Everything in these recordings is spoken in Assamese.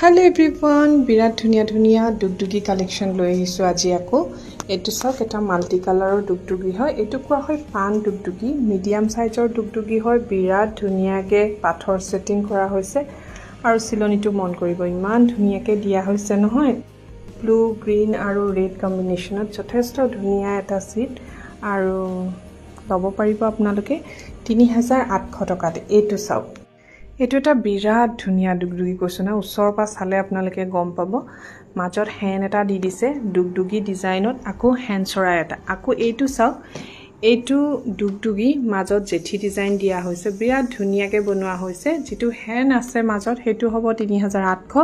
Hello everyone, বিৰাট ধুনিয়া দুগদুগি কালেকশন লৈ আহিছো আজি আকৌ এটো সক এটা মাল্টি কালাৰৰ দুগদুগি হয় এটো কোৱা হয় পান দুগদুগি মিডিয়াম সাইজৰ দুগদুগি হয় বিৰাট ধুনিয়াকে পাথৰ সেটিং কৰা হৈছে আৰু সিলনিটো মন কৰিব ইমান ধুনিয়াকে দিয়া হৈছে নহয় ব্লু গ্ৰীন আৰু ৰেড কম্বিনেশনত যথেষ্ট ধুনিয়া এটা সিট আৰু লব পাৰিব আপোনালোকে 3800 টকাত এটো সক এটো এটা বিৰাট ধুনিয়া দুগদুগি কৈছো না উছৰ পা চালে আপোনালোকে গম পাব মাজত হেন এটা দি দিছে দুগদুগি ডিজাইনত আকো হেন চৰা এটা আকো এইটো চাও এইটো দুগদুগি মাজত জেঠি ডিজাইন দিয়া হৈছে বিৰাট ধুনিয়াকে বনোৱা হৈছে যেটো হেন আছে মাজত হেতু হ'ব 3800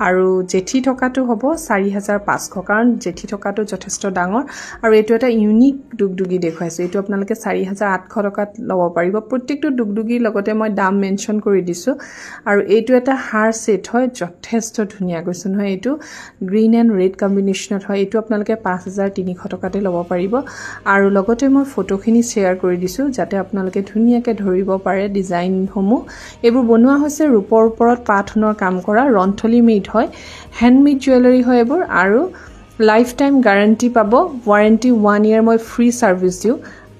আৰু জেঠি টকাটো হ'ব 4500 কাৰণ জেঠি টকাটো যথেষ্ট ডাঙৰ আৰু এটো এটা ইউনিক দুগদুগি দেখাইছে এটো আপোনালোকে 4800 টকাত লব পাৰিব প্ৰত্যেকটো দুগদুগিৰ লগতে মই দাম মেনশন কৰি দিছো আৰু এটো এটা হাৰ সেট হয় যথেষ্ট ধুনিয়া কৈছো নহয় এটো গ্ৰীন এন্ড ৰেড কম্বিনেশনত হয় এটো আপোনালোকে 5300 টকাতে লব পাৰিব আৰু লগতে মই ফটোখিনি শেয়াৰ কৰি দিছো যাতে আপোনালোকে ধুনিয়াকে ধৰিব পাৰে ডিজাইন সমূহ এবোৰ বনোৱা হৈছে ৰূপৰ ওপৰত পাথনৰ কাম কৰা ৰন্থলি মেড হয় হ্যান্ডমেড জুৱেলাৰী হয় এবোৰ আৰু লাইফ টাইম গ্যাৰান্টি পাব ওয়াৰেন্টি 1 ইয়াৰ মই ফ্ৰী সাৰ্ভিস দিও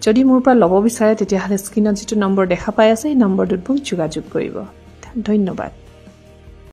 যদি মোৰ পৰা লব বিচাৰে তেতিয়া হলে স্ক্ৰিনত যেটো নম্বৰ দেখা পাই আছে এই নম্বৰটোত মোক যোগাযোগ কৰিব ধন্যবাদ